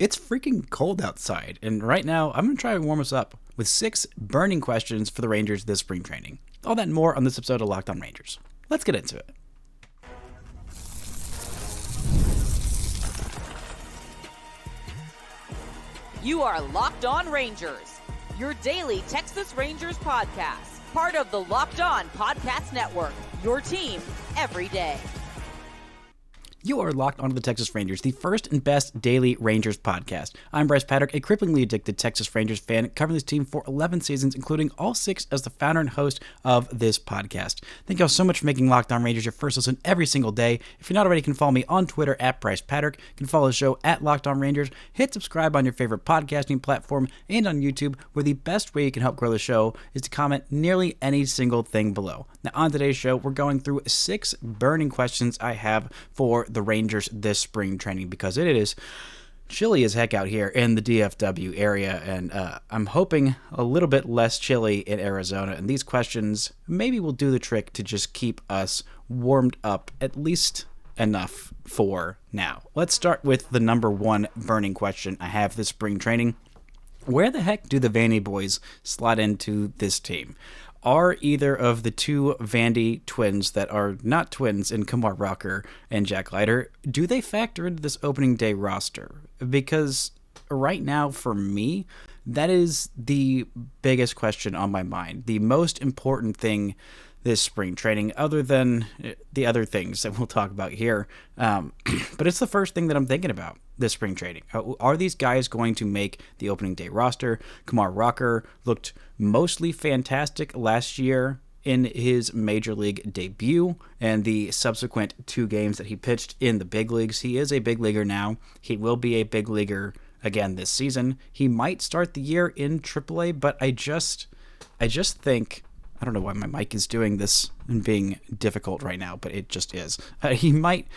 It's freaking cold outside, and right now I'm going to try to warm us up with 6 burning questions for the Rangers this spring training. All that and more on this episode of Locked On Rangers. Let's get into it. You are Locked On Rangers, your daily Texas Rangers podcast, part of the Locked On Podcast Network, your team every day. You are locked onto the Texas Rangers, the first and best daily Rangers podcast. I'm Bryce Patrick, a cripplingly addicted Texas Rangers fan, covering this team for 11 seasons, including all 6 as the founder and host of this podcast. Thank you all so much for making Locked On Rangers your first listen every single day. If you're not already, you can follow me on Twitter at Bryce Patrick. You can follow the show at Locked On Rangers. Hit subscribe on your favorite podcasting platform and on YouTube, where the best way you can help grow the show is to comment nearly any single thing below. Now, on today's show, we're going through 6 burning questions I have for the Rangers this spring training, because it is chilly as heck out here in the DFW area, and I'm hoping a little bit less chilly in Arizona, and these questions maybe will do the trick to just keep us warmed up at least enough for now. Let's start with the number 1 burning question I have this spring training. Where the heck do the Vandy boys slot into this team? Are either of the 2 Vandy twins that are not twins in Kumar Rocker and Jack Leiter, do they factor into this opening day roster? Because right now, for me, that is the biggest question on my mind. The most important thing this spring training, other than the other things that we'll talk about here. But it's the first thing that I'm thinking about this spring training. Are these guys going to make the opening day roster? Kumar Rocker looked mostly fantastic last year in his major league debut and the subsequent 2 games that he pitched in the big leagues. He is a big leaguer now. He will be a big leaguer again this season. He might start the year in AAA, but I just think, I don't know why my mic is doing this and being difficult right now, but it just is. He might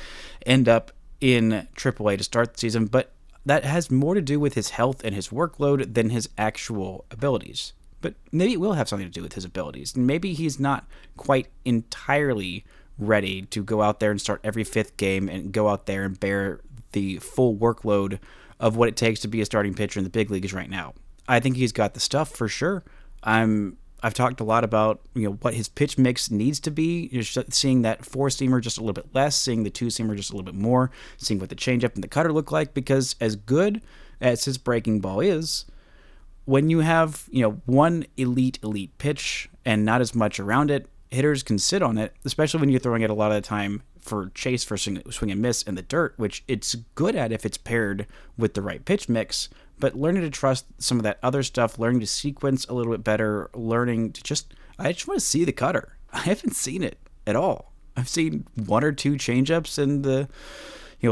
end up in AAA to start the season, but that has more to do with his health and his workload than his actual abilities. But maybe it will have something to do with his abilities. Maybe he's not quite entirely ready to go out there and start every 5th game and go out there and bear the full workload of what it takes to be a starting pitcher in the big leagues right now. I think he's got the stuff for sure. I've talked a lot about what his pitch mix needs to be. You're seeing that 4-seamer just a little bit less, seeing the 2-seamer just a little bit more, seeing what the changeup and the cutter look like. Because as good as his breaking ball is, when you have one elite pitch and not as much around it, hitters can sit on it, especially when you're throwing it a lot of the time for chase, for swing and miss in the dirt, which it's good at if it's paired with the right pitch mix. But learning to trust some of that other stuff, learning to sequence a little bit better, learning to I just want to see the cutter. I haven't seen it at all. I've seen 1 or 2 changeups in the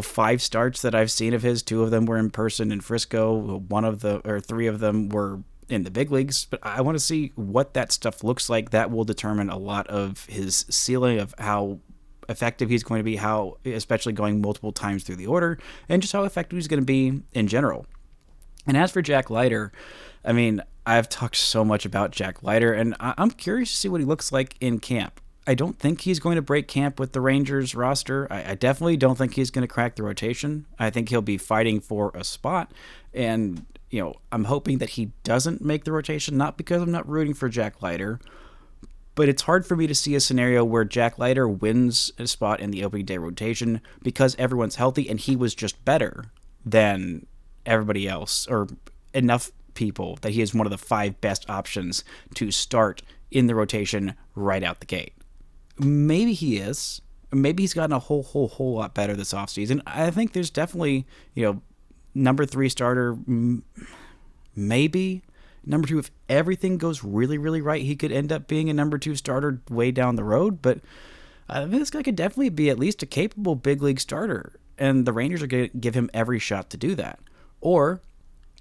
5 starts that I've seen of his. 2 of them were in person in Frisco. 3 of them were in the big leagues. But I want to see what that stuff looks like. That will determine a lot of his ceiling, of how effective he's going to be, how, especially going multiple times through the order, and just how effective he's going to be in general. And as for Jack Leiter, I mean, I've talked so much about Jack Leiter, and I'm curious to see what he looks like in camp. I don't think he's going to break camp with the Rangers roster. I definitely don't think he's going to crack the rotation. I think he'll be fighting for a spot, and I'm hoping that he doesn't make the rotation, not because I'm not rooting for Jack Leiter, but it's hard for me to see a scenario where Jack Leiter wins a spot in the opening day rotation because everyone's healthy and he was just better than everybody else, or enough people that he is one of the 5 best options to start in the rotation right out the gate. Maybe he is. Maybe he's gotten a whole lot better this offseason. I think there's definitely, number 3 starter, maybe. Number 2, if everything goes really, really right, he could end up being a number 2 starter way down the road. But I think this guy could definitely be at least a capable big league starter, and the Rangers are going to give him every shot to do that. Or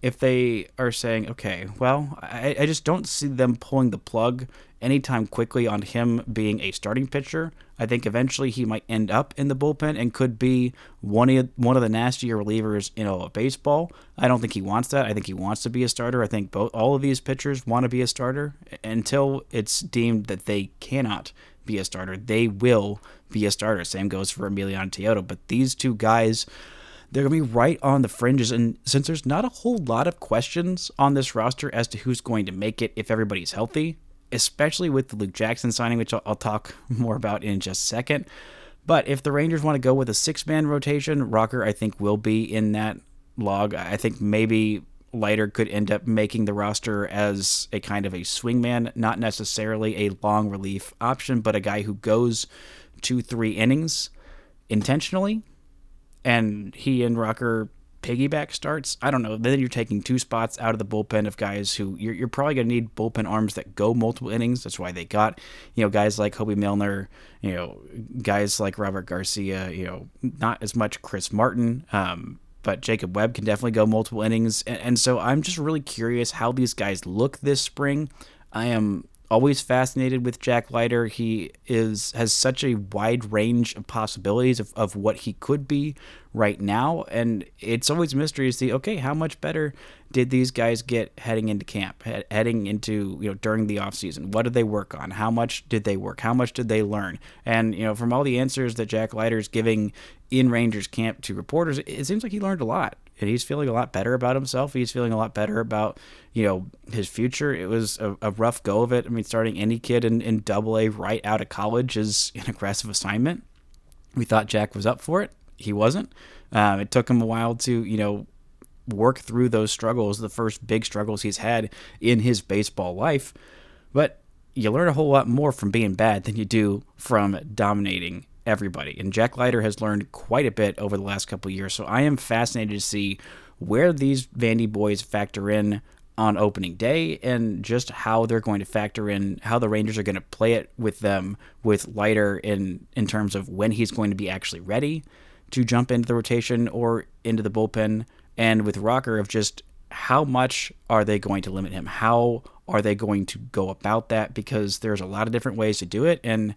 if they are saying, okay, well, I just don't see them pulling the plug anytime quickly on him being a starting pitcher. I think eventually he might end up in the bullpen and could be one of the nastier relievers in all of baseball. I don't think he wants that. I think he wants to be a starter. I think all of these pitchers want to be a starter. Until it's deemed that they cannot be a starter, they will be a starter. Same goes for Emiliano Teodo. But these 2 guys, they're going to be right on the fringes. And since there's not a whole lot of questions on this roster as to who's going to make it if everybody's healthy, especially with the Luke Jackson signing, which I'll talk more about in just a second. But if the Rangers want to go with a 6-man rotation, Rocker, I think, will be in that log. I think maybe Leiter could end up making the roster as a kind of a swingman, not necessarily a long relief option, but a guy who goes 2-3 innings intentionally, and he and Rocker piggyback starts. I don't know. Then you're taking 2 spots out of the bullpen of guys who you're probably going to need bullpen arms that go multiple innings. That's why they got, guys like Hoby Milner, guys like Robert Garcia, not as much Chris Martin, but Jacob Webb can definitely go multiple innings. And so I'm just really curious how these guys look this spring. I am always fascinated with Jack Leiter. He has such a wide range of possibilities of what he could be right now, and it's always a mystery to see, okay, how much better did these guys get heading into camp, heading into, during the offseason? What did they work on? How much did they work? How much did they learn? And, from all the answers that Jack Leiter is giving in Rangers camp to reporters, it seems like he learned a lot. And he's feeling a lot better about himself. He's feeling a lot better about, his future. It was a rough go of it. I mean, starting any kid in Double-A right out of college is an aggressive assignment. We thought Jack was up for it. He wasn't. It took him a while to, work through those struggles, the first big struggles he's had in his baseball life. But you learn a whole lot more from being bad than you do from dominating everybody. And Jack Leiter has learned quite a bit over the last couple of years. So I am fascinated to see where these Vandy boys factor in on opening day and just how they're going to factor in how the Rangers are going to play it with them, with Leiter in terms of when he's going to be actually ready to jump into the rotation or into the bullpen, and with Rocker of just how much are they going to limit him? How are they going to go about that? Because there's a lot of different ways to do it, and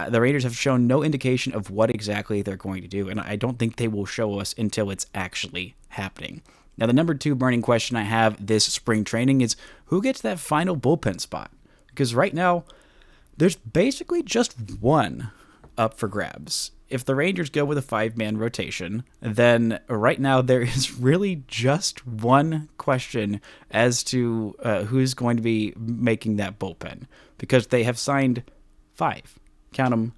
the Rangers have shown no indication of what exactly they're going to do, and I don't think they will show us until it's actually happening. Now, the number 2 burning question I have this spring training is who gets that final bullpen spot? Because right now, there's basically just one up for grabs. If the Rangers go with a 5-man rotation, then right now there is really just one question as to who's going to be making that bullpen, because they have signed 5. Count them,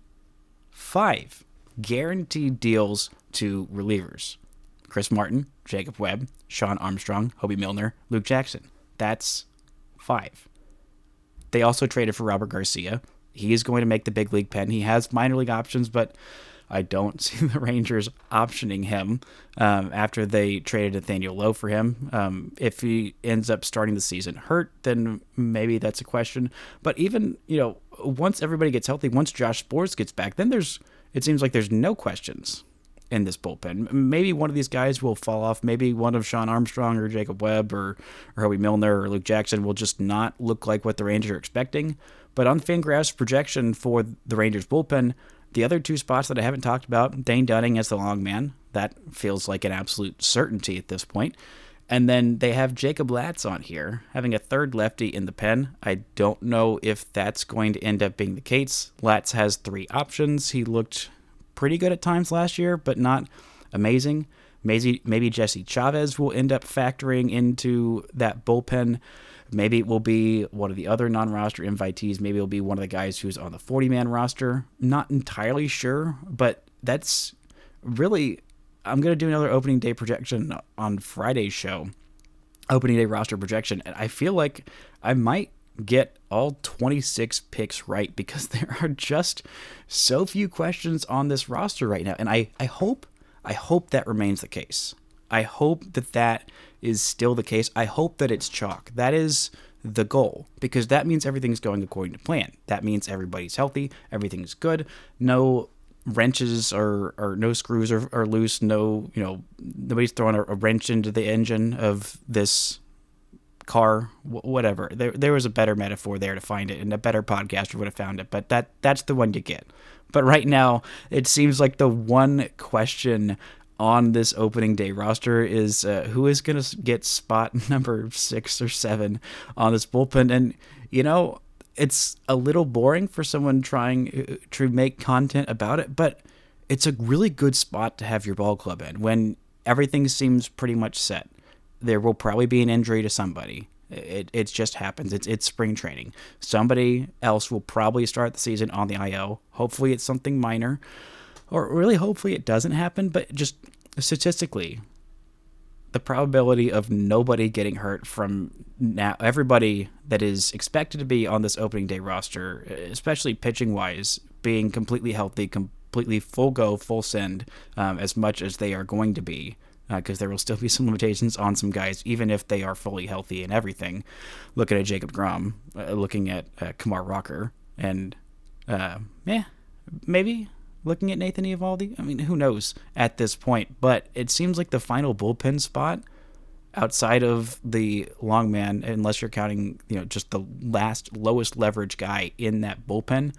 5 guaranteed deals to relievers. Chris Martin, Jacob Webb, Sean Armstrong, Hoby Milner, Luke Jackson. That's 5. They also traded for Robert Garcia. He is going to make the big league pen. He has minor league options, but I don't see the Rangers optioning him after they traded Nathaniel Lowe for him. If he ends up starting the season hurt, then maybe that's a question. But even, once everybody gets healthy, once Josh Sports gets back, then it seems like there's no questions in this bullpen. Maybe one of these guys will fall off. Maybe one of Sean Armstrong or Jacob Webb or Hoby Milner or Luke Jackson will just not look like what the Rangers are expecting. But on FanGraphs projection for the Rangers bullpen, the other 2 spots that I haven't talked about, Dane Dunning as the long man, that feels like an absolute certainty at this point. And then they have Jacob Latz on here, having a 3rd lefty in the pen. I don't know if that's going to end up being the case. Latz has 3 options. He looked pretty good at times last year, but not amazing. Maybe Jesse Chavez will end up factoring into that bullpen. Maybe it will be one of the other non-roster invitees. Maybe it'll be one of the guys who's on the 40-man roster. Not entirely sure, but that's really... I'm going to do another opening day projection on Friday's show. Opening day roster projection. And I feel like I might get all 26 picks right because there are just so few questions on this roster right now. And I hope that remains the case. I hope that is still the case. I hope that it's chalk. That is the goal, because that means everything's going according to plan. That means everybody's healthy, everything's good, no wrenches or no screws are loose, nobody's throwing a wrench into the engine of this car, whatever. There was a better metaphor there to find it, and a better podcaster would have found it, but that's the one you get. But right now, it seems like the one question on this opening day roster is who is going to get spot number 6 or 7 on this bullpen. And, it's a little boring for someone trying to make content about it, but it's a really good spot to have your ball club in when everything seems pretty much set. There will probably be an injury to somebody. It just happens. It's spring training. Somebody else will probably start the season on the IL. Hopefully it's something minor, or really hopefully it doesn't happen, but just statistically, the probability of nobody getting hurt from now, everybody that is expected to be on this opening day roster, especially pitching wise, being completely healthy, completely full go, full send, as much as they are going to be, because there will still be some limitations on some guys, even if they are fully healthy and everything. Looking at Jacob DeGrom, looking at Kumar Rocker, and maybe looking at Nathan Eovaldi. I mean, who knows at this point, but it seems like the final bullpen spot outside of the long man, unless you're counting, just the lowest leverage guy in that bullpen,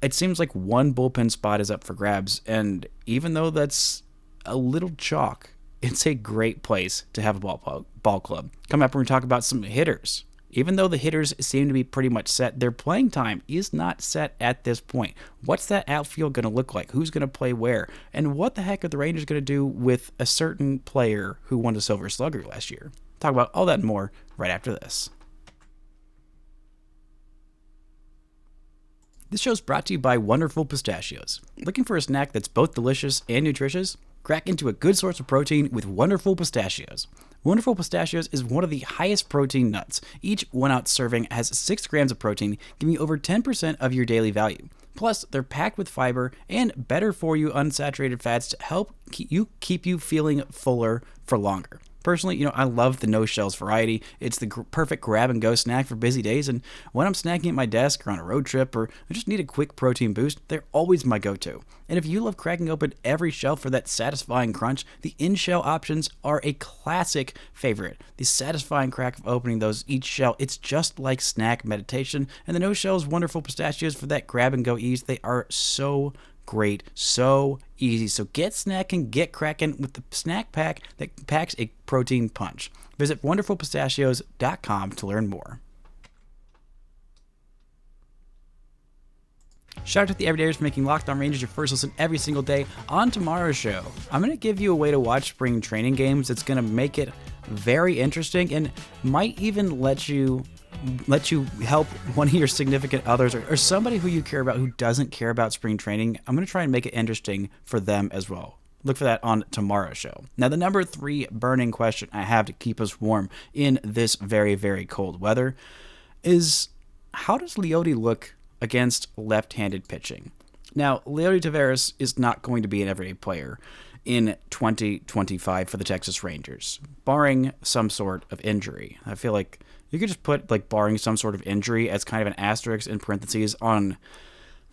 it seems like one bullpen spot is up for grabs. And even though that's a little chalk, it's a great place to have a ball club. Coming up, we're going to talk about some hitters. Even though the hitters seem to be pretty much set, their playing time is not set at this point. What's that outfield going to look like? Who's going to play where? And what the heck are the Rangers going to do with a certain player who won the Silver Slugger last year? Talk about all that and more right after this. This show is brought to you by Wonderful Pistachios. Looking for a snack that's both delicious and nutritious? Crack into a good source of protein with Wonderful Pistachios. Wonderful Pistachios is one of the highest protein nuts. Each 1 ounce serving has 6 grams of protein, giving you over 10% of your daily value. Plus, they're packed with fiber and better for you unsaturated fats to help keep you feeling fuller for longer. Personally, I love the no shells variety. It's the perfect grab and go snack for busy days, and when I'm snacking at my desk or on a road trip or I just need a quick protein boost, they're always my go-to. And if you love cracking open every shell for that satisfying crunch, the in-shell options are a classic favorite. The satisfying crack of opening each shell, it's just like snack meditation, and the no shells Wonderful Pistachios for that grab and go ease. They are so great, so easy. So get snacking, get cracking with the snack pack that packs a protein punch. Visit wonderfulpistachios.com to learn more. Shout out to the Everydayers for making Locked On Rangers your first listen every single day. On tomorrow's show, I'm going to give you a way to watch spring training games that's going to make it very interesting and might even let you help one of your significant others or somebody who you care about who doesn't care about spring training. I'm going to try and make it interesting for them as well. Look for that on tomorrow's show. Now, the number 3 burning question I have to keep us warm in this very, very cold weather is, how does Leody look against left-handed pitching? Now, Leody Taveras is not going to be an everyday player in 2025 for the Texas Rangers, barring some sort of injury. I feel like you could just put barring some sort of injury as kind of an asterisk in parentheses on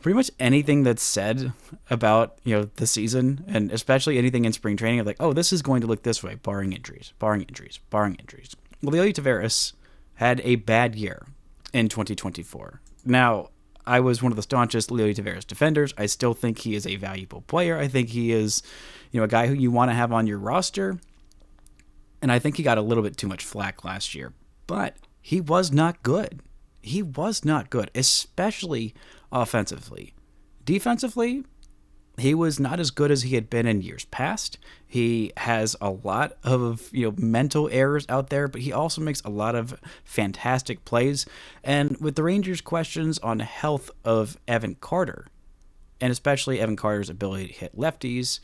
pretty much anything that's said about, the season, and especially anything in spring training of oh, this is going to look this way, barring injuries. Well, Leody Taveras had a bad year in 2024. Now, I was one of the staunchest Leody Taveras defenders. I still think he is a valuable player. I think he is, a guy who you want to have on your roster. And I think he got a little bit too much flack last year. But he was not good. He was not good, especially offensively. Defensively, he was not as good as he had been in years past. He has a lot of mental errors out there, but he also makes a lot of fantastic plays. And with the Rangers' questions on health of Evan Carter, and especially Evan Carter's ability to hit lefties,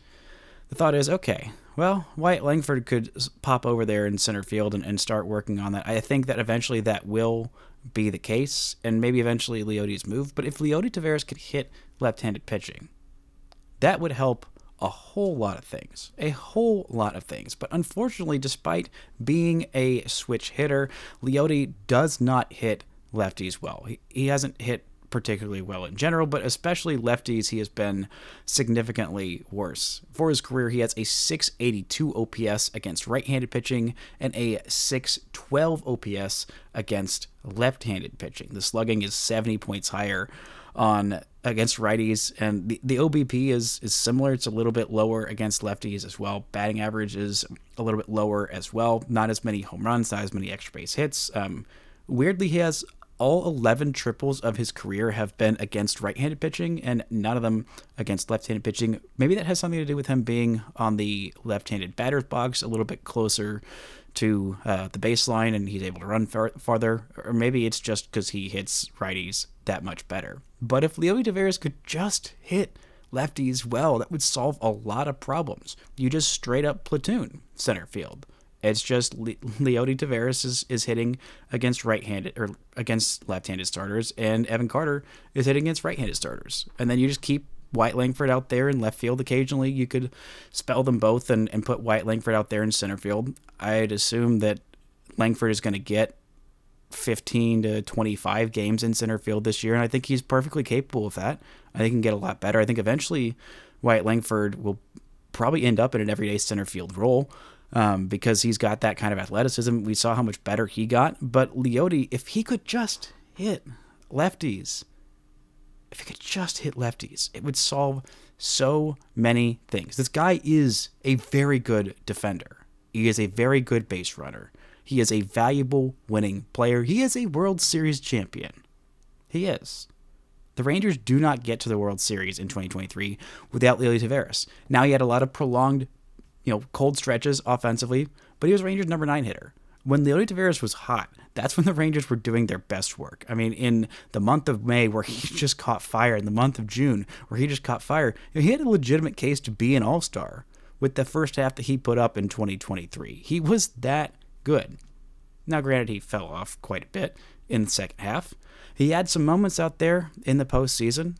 the thought is, okay, well, Wyatt Langford could pop over there in center field and start working on that. I think that eventually that will be the case, and maybe eventually Leody's move. But if Leody Taveras could hit left-handed pitching, that would help a whole lot of things. But unfortunately, despite being a switch hitter, Leody does not hit lefties well. He hasn't hit particularly well in general, but especially lefties, he has been significantly worse. For his career, he has a 682 OPS against right-handed pitching and a 612 OPS against left-handed pitching. The slugging is 70 points higher against righties, and the OBP is similar. It's a little bit lower against lefties as well. Batting average is a little bit lower as well. Not as many home runs, not as many extra base hits. Weirdly, he has all 11 triples of his career have been against right-handed pitching, and none of them against left-handed pitching. Maybe that has something to do with him being on the left-handed batter's box, a little bit closer to the baseline, and he's able to run farther. Or maybe it's just because he hits righties that much better. But if Leody Taveras could just hit lefties well, that would solve a lot of problems. You just straight up platoon center field. It's just Leody Taveras is hitting against right-handed or against left-handed starters, and Evan Carter is hitting against right-handed starters. And then you just keep White Langford out there in left field. Occasionally you could spell them both and put White Langford out there in center field. I'd assume that Langford is going to get 15 to 25 games in center field this year, and I think he's perfectly capable of that. I think he can get a lot better. I think eventually White Langford will probably end up in an everyday center field role. Because he's got that kind of athleticism. We saw how much better he got. But Leody, if he could just hit lefties, it would solve so many things. This guy is a very good defender. He is a very good base runner. He is a valuable winning player. He is a World Series champion. He is. The Rangers do not get to the World Series in 2023 without Leody Taveras. Now, he had a lot of prolonged cold stretches offensively, but he was Rangers' number 9 hitter. When Leody Taveras was hot, that's when the Rangers were doing their best work. I mean, in the month of May, where he just caught fire, in the month of June, where he just caught fire, he had a legitimate case to be an all-star with the first half that he put up in 2023. He was that good. Now, granted, he fell off quite a bit in the second half. He had some moments out there in the postseason,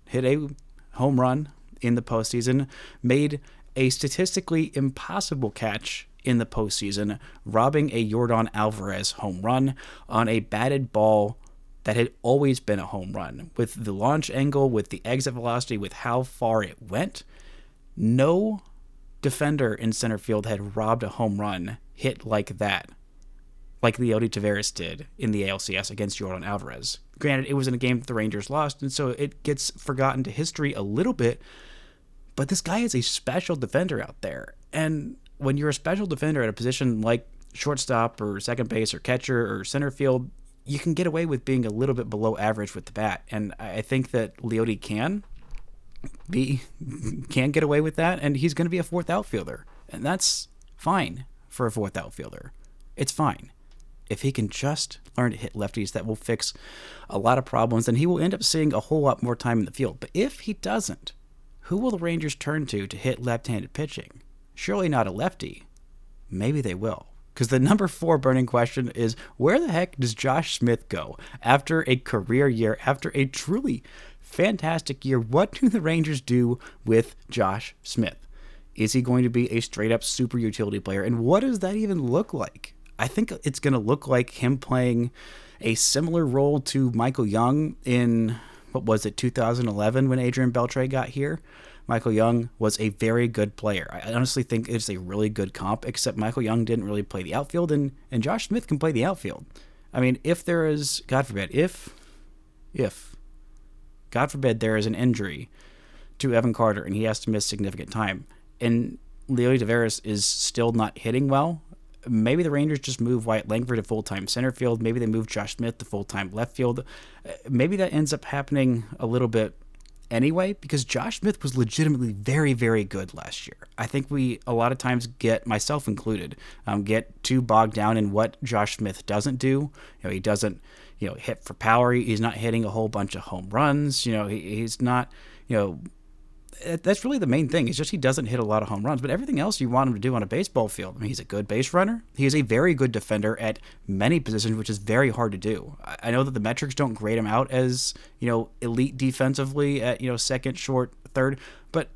hit a home run in the postseason, made a statistically impossible catch in the postseason, robbing a Yordan Alvarez home run on a batted ball that had always been a home run. With the launch angle, with the exit velocity, with how far it went, no defender in center field had robbed a home run hit like that, like Leody Taveras did in the ALCS against Yordan Alvarez. Granted, it was in a game that the Rangers lost, and so it gets forgotten to history a little bit, but this guy is a special defender out there. And when you're a special defender at a position like shortstop or second base or catcher or center field, you can get away with being a little bit below average with the bat. And I think that Leody can get away with that, and he's going to be a fourth outfielder. And that's fine for a fourth outfielder. It's fine. If he can just learn to hit lefties, that will fix a lot of problems, and he will end up seeing a whole lot more time in the field. But if he doesn't, who will the Rangers turn to hit left-handed pitching? Surely not a lefty. Maybe they will. Because the number 4 burning question is, where the heck does Josh Smith go? After a career year, after a truly fantastic year, what do the Rangers do with Josh Smith? Is he going to be a straight-up super utility player? And what does that even look like? I think it's going to look like him playing a similar role to Michael Young in 2011 when Adrian Beltre got here. Michael Young was a very good player. I honestly think it's a really good comp, except Michael Young didn't really play the outfield, and Josh Smith can play the outfield. I mean, if there is, God forbid, if God forbid there is an injury to Evan Carter and he has to miss significant time, and Leody Taveras is still not hitting well, maybe the Rangers just move White Langford to full-time center field. Maybe they move Josh Smith to full-time left field. Maybe that ends up happening a little bit anyway, because Josh Smith was legitimately very, very good last year. I think we, a lot of times, myself included, get too bogged down in what Josh Smith doesn't do. He doesn't, hit for power. He's not hitting a whole bunch of home runs. He's not, that's really the main thing. It's just he doesn't hit a lot of home runs. But everything else you want him to do on a baseball field. I mean, he's a good base runner. He is a very good defender at many positions, which is very hard to do. I know that the metrics don't grade him out as, elite defensively at, second, short, third. But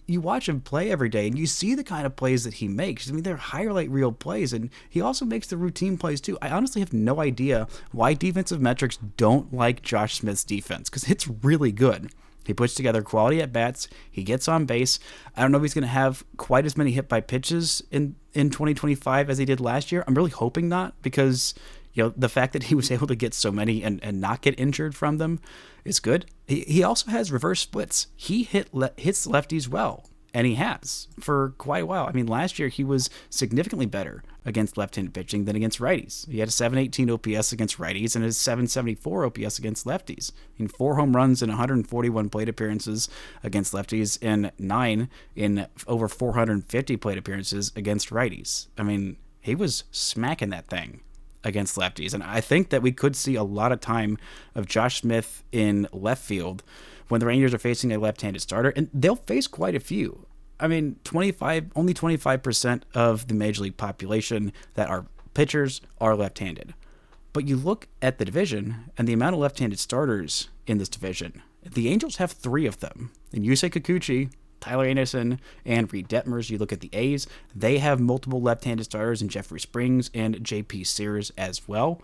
you watch him play every day, and you see the kind of plays that he makes. I mean, they're highlight reel plays, and he also makes the routine plays too. I honestly have no idea why defensive metrics don't like Josh Smith's defense, because it's really good. He puts together quality at-bats. He gets on base. I don't know if he's going to have quite as many hit by pitches in 2025 as he did last year. I'm really hoping not, because the fact that he was able to get so many and not get injured from them is good. He also has reverse splits. He hits lefties well. And he has for quite a while. I mean, last year he was significantly better against left-handed pitching than against righties. He had a 718 OPS against righties and a 774 OPS against lefties. I mean, 4 home runs in 141 plate appearances against lefties and 9 in over 450 plate appearances against righties. I mean, he was smacking that thing against lefties. And I think that we could see a lot of time of Josh Smith in left field when the Rangers are facing a left-handed starter, and they'll face quite a few. I mean, only 25% of the Major League population that are pitchers are left-handed. But you look at the division and the amount of left-handed starters in this division. The Angels have 3 of them. And Yusei Kikuchi, Tyler Anderson, and Reed Detmers. You look at the A's, they have multiple left-handed starters in Jeffrey Springs and J.P. Sears as well.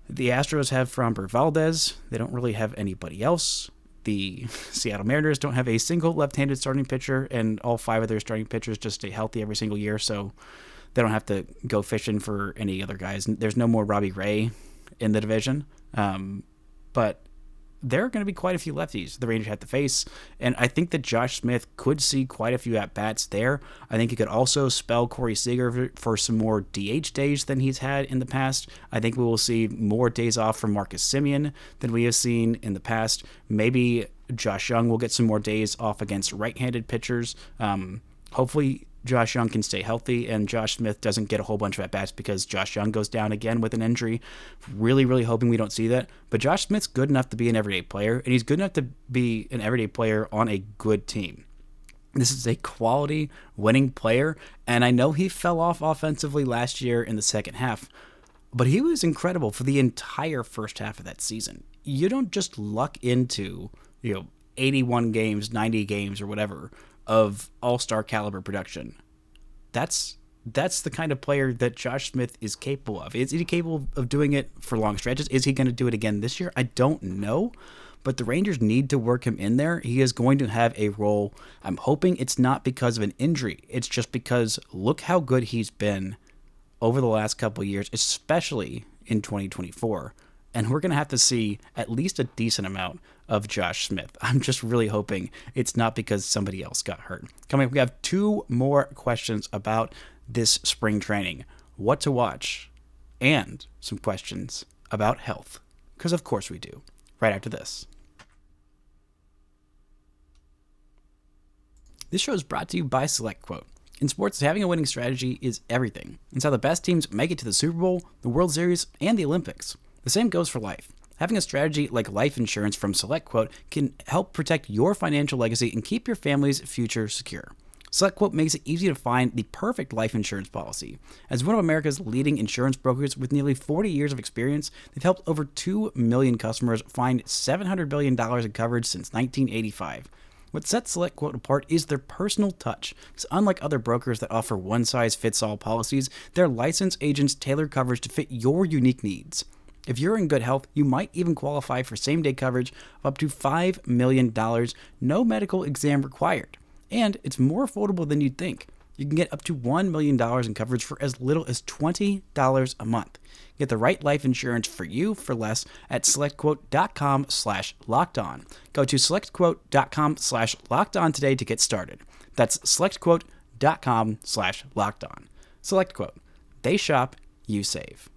The Astros have Framber Valdez. They don't really have anybody else. The Seattle Mariners don't have a single left-handed starting pitcher, and all 5 of their starting pitchers just stay healthy every single year, so they don't have to go fishing for any other guys. There's no more Robbie Ray in the division, but there are going to be quite a few lefties the Rangers have to face, and I think that Josh Smith could see quite a few at-bats there. I think he could also spell Corey Seager for some more DH days than he's had in the past. I think we will see more days off from Marcus Semien than we have seen in the past. Maybe Josh Young will get some more days off against right-handed pitchers. Hopefully Josh Young can stay healthy and Josh Smith doesn't get a whole bunch of at-bats because Josh Young goes down again with an injury. Really, really hoping we don't see that. But Josh Smith's good enough to be an everyday player, and he's good enough to be an everyday player on a good team. This is a quality winning player, and I know he fell off offensively last year in the second half, but he was incredible for the entire first half of that season. You don't just luck into, 81 games, 90 games, or whatever of all-star caliber production. That's the kind of player that Josh Smith is capable of. Is he capable of doing it for long stretches? Is he going to do it again this year? I don't know, but the Rangers need to work him in there. He is going to have a role. I'm hoping it's not because of an injury. It's just because look how good he's been over the last couple of years, especially in 2024. And we're going to have to see at least a decent amount of Josh Smith. I'm just really hoping it's not because somebody else got hurt. Coming up, we have 2 more questions about this spring training, what to watch, and some questions about health. Because of course we do, right after this. This show is brought to you by SelectQuote. In sports, having a winning strategy is everything. It's how the best teams make it to the Super Bowl, the World Series, and the Olympics. The same goes for life. Having a strategy like life insurance from SelectQuote can help protect your financial legacy and keep your family's future secure. SelectQuote makes it easy to find the perfect life insurance policy. As one of America's leading insurance brokers with nearly 40 years of experience, they've helped over 2 million customers find $700 billion in coverage since 1985. What sets SelectQuote apart is their personal touch. Because unlike other brokers that offer one-size-fits-all policies, their licensed agents tailor coverage to fit your unique needs. If you're in good health, you might even qualify for same-day coverage of up to $5 million, no medical exam required. And it's more affordable than you'd think. You can get up to $1 million in coverage for as little as $20 a month. Get the right life insurance for you for less at SelectQuote.com/lockedon. Go to SelectQuote.com/lockedon today to get started. That's SelectQuote.com/lockedon. SelectQuote. They shop, you save.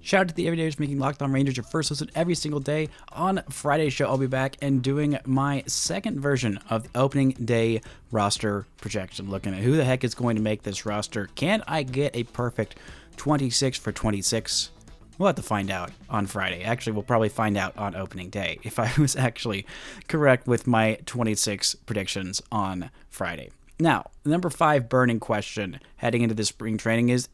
Shout out to the Everydayers making Locked On Rangers your first listen every single day. On Friday's show, I'll be back and doing my second version of the opening day roster projection, looking at who the heck is going to make this roster. Can I get a perfect 26 for 26? We'll have to find out on Friday. Actually, we'll probably find out on opening day if I was actually correct with my 26 predictions on Friday. Now, the number 5 burning question heading into this spring training is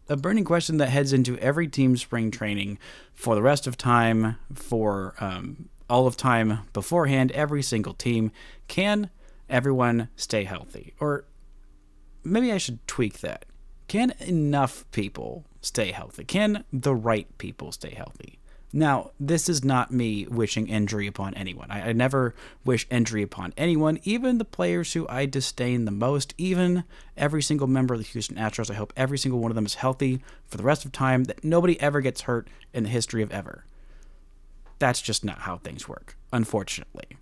a burning question that heads into every team's spring training for the rest of time, for all of time beforehand, every single team. Can everyone stay healthy? Or maybe I should tweak that. Can enough people stay healthy? Can the right people stay healthy? Now, this is not me wishing injury upon anyone. I never wish injury upon anyone, even the players who I disdain the most, even every single member of the Houston Astros. I hope every single one of them is healthy for the rest of time, that nobody ever gets hurt in the history of ever. That's just not how things work, unfortunately.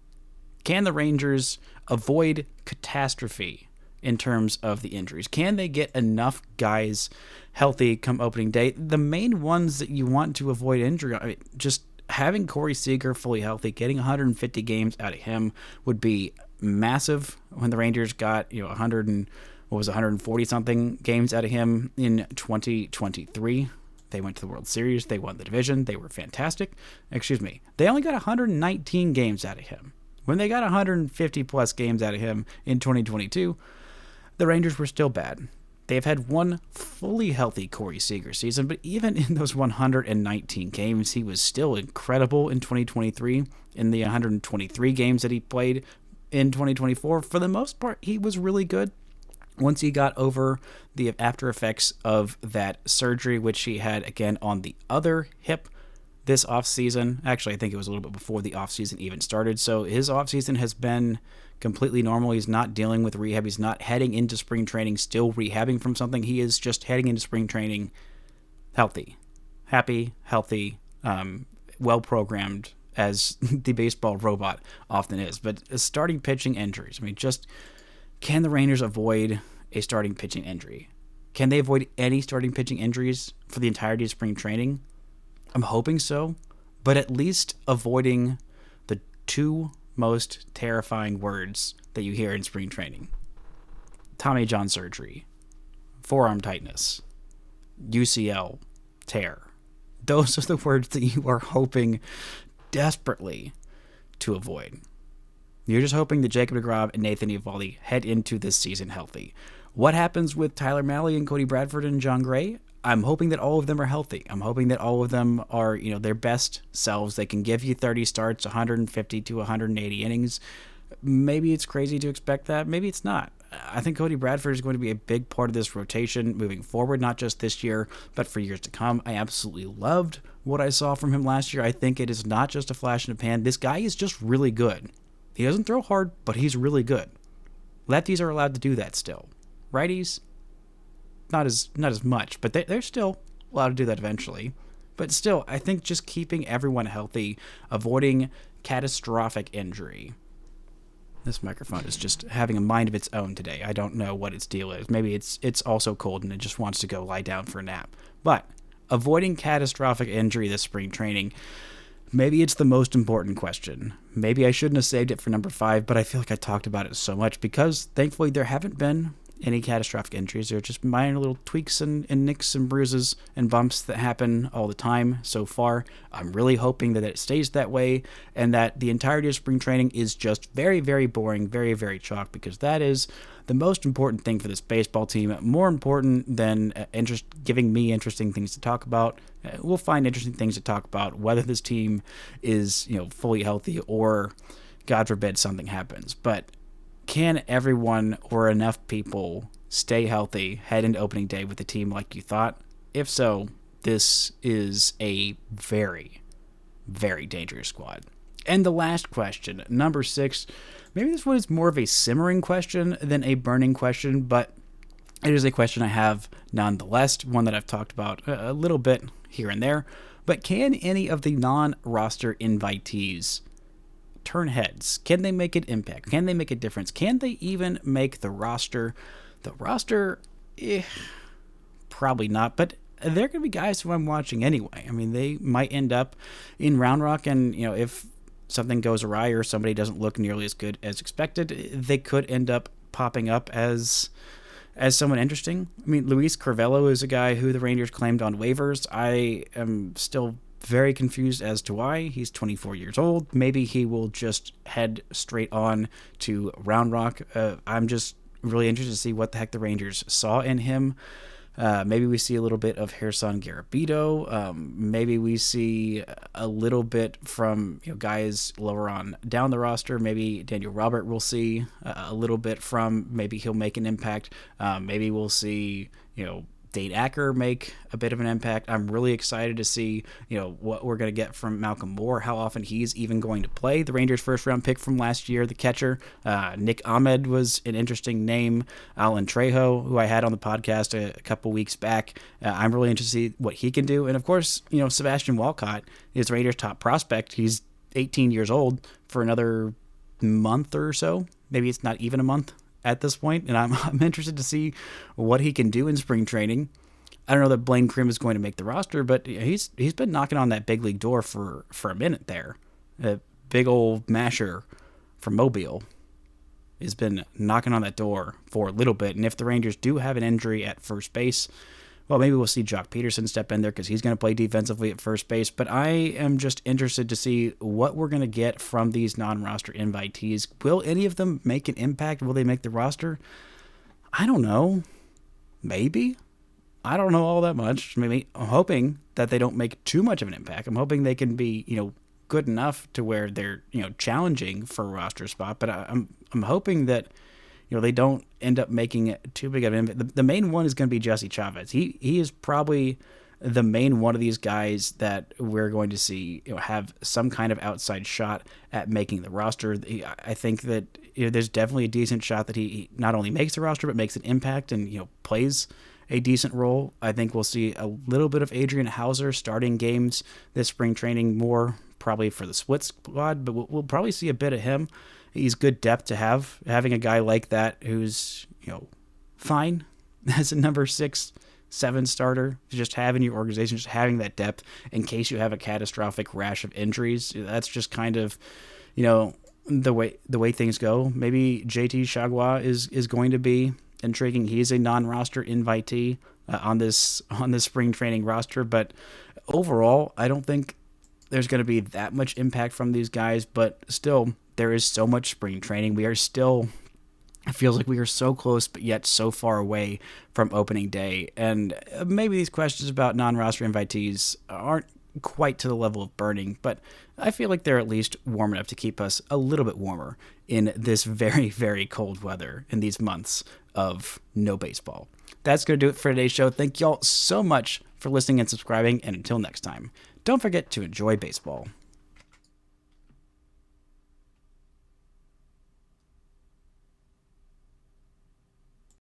Can the Rangers avoid catastrophe in terms of the injuries? Can they get enough guys healthy come opening day? The main ones that you want to avoid injury, just having Corey Seager fully healthy, getting 150 games out of him would be massive. When the Rangers got 140 something games out of him in 2023. They went to the World Series. They won the division. They were fantastic. Excuse me. They only got 119 games out of him. When they got 150 plus games out of him in 2022, the Rangers were still bad. They've had one fully healthy Corey Seager season, but even in those 119 games, he was still incredible in 2023. In the 123 games that he played in 2024, for the most part, he was really good. Once he got over the after effects of that surgery, which he had again on the other hip this offseason. Actually, I think it was a little bit before the offseason even started. So his offseason has been completely normal. He's not dealing with rehab. He's not heading into spring training still rehabbing from something. He is just heading into spring training healthy, happy, healthy, well-programmed, as the baseball robot often is. But starting pitching injuries, just can the Rangers avoid a starting pitching injury? Can they avoid any starting pitching injuries for the entirety of spring training? I'm hoping so, but at least avoiding the two most terrifying words that you hear in spring training. Tommy John surgery, forearm tightness, UCL tear. Those are the words that you are hoping desperately to avoid. You're just hoping that Jacob deGrom and Nathan Eovaldi head into this season healthy. What happens with Tyler Mahle and Cody Bradford and John Gray? I'm hoping that all of them are healthy. I'm hoping that all of them are, their best selves. They can give you 30 starts, 150 to 180 innings. Maybe it's crazy to expect that. Maybe it's not. I think Cody Bradford is going to be a big part of this rotation moving forward, not just this year, but for years to come. I absolutely loved what I saw from him last year. I think it is not just a flash in the pan. This guy is just really good. He doesn't throw hard, but he's really good. Lefties are allowed to do that still. Righties, not as much, but they're still allowed to do that eventually. But still, I think just keeping everyone healthy, avoiding catastrophic injury. This microphone is just having a mind of its own today. I don't know what its deal is. Maybe it's also cold and it just wants to go lie down for a nap. But avoiding catastrophic injury this spring training, maybe it's the most important question. Maybe I shouldn't have saved it for number 5, but I feel like I talked about it so much because thankfully there haven't been any catastrophic injuries. They're just minor little tweaks and nicks and bruises and bumps that happen all the time so far. I'm really hoping that it stays that way and that the entirety of spring training is just very, very boring, very, very chalk, because that is the most important thing for this baseball team. More important than giving me interesting things to talk about. We'll find interesting things to talk about, whether this team is fully healthy or, God forbid, something happens. But can everyone or enough people stay healthy, head into opening day with the team like you thought? If so, this is a very, very dangerous squad. And the last question, number 6, maybe this one is more of a simmering question than a burning question, but it is a question I have nonetheless, one that I've talked about a little bit here and there. But can any of the non-roster invitees turn heads? Can they make an impact? Can they make a difference? Can they even make the roster? The roster, probably not, but they're going to be guys who I'm watching anyway. They might end up in Round Rock, and if something goes awry or somebody doesn't look nearly as good as expected, they could end up popping up as someone interesting. Luis Carvello is a guy who the Rangers claimed on waivers. I am still very confused as to why. He's 24 years old. Maybe he will just head straight on to Round Rock. I'm just really interested to see what the heck the Rangers saw in him. Maybe we see a little bit of Gerson Garabito. Maybe we see a little bit from guys lower on down the roster. Maybe Daniel Robert will see a little bit from. Maybe he'll make an impact. Maybe we'll see Dane Acker make a bit of an impact. I'm really excited to see, what we're going to get from Malcolm Moore, how often he's even going to play. The Rangers' first-round pick from last year, the catcher. Nick Ahmed was an interesting name. Alan Trejo, who I had on the podcast a couple weeks back. I'm really interested to see what he can do. And, of course, Sebastian Walcott is the Rangers' top prospect. He's 18 years old for another month or so. Maybe it's not even a month at this point, and I'm interested to see what he can do in spring training. I don't know that Blaine Crim is going to make the roster, but he's been knocking on that big league door for a minute there. A big old masher from Mobile has been knocking on that door for a little bit, and if the Rangers do have an injury at first base, well, maybe we'll see Jock Peterson step in there because he's going to play defensively at first base. But I am just interested to see what we're going to get from these non-roster invitees. Will any of them make an impact? Will they make the roster? I don't know. Maybe. I don't know all that much. Maybe I'm hoping that they don't make too much of an impact. I'm hoping they can be, good enough to where they're, challenging for a roster spot. But I'm hoping that they don't end up making it too big of an impact. The main one is going to be Jesse Chavez. He is probably the main one of these guys that we're going to see have some kind of outside shot at making the roster. I think that there's definitely a decent shot that he not only makes the roster but makes an impact and plays a decent role. I think we'll see a little bit of Adrian Hauser starting games this spring training, more probably for the split squad, but we'll probably see a bit of him. He's good depth to have. Having a guy like that who's, fine as a number 6, 7 starter, just having your organization, just having that depth in case you have a catastrophic rash of injuries. That's just kind of, the way things go. Maybe JT Chagua is going to be intriguing. He's a non-roster invitee on this spring training roster, but overall, I don't think there's going to be that much impact from these guys, but still, there is so much spring training. It feels like we are so close, but yet so far away from opening day. And maybe these questions about non-roster invitees aren't quite to the level of burning, but I feel like they're at least warm enough to keep us a little bit warmer in this very, very cold weather in these months of no baseball. That's going to do it for today's show. Thank y'all so much for listening and subscribing, and until next time, don't forget to enjoy baseball.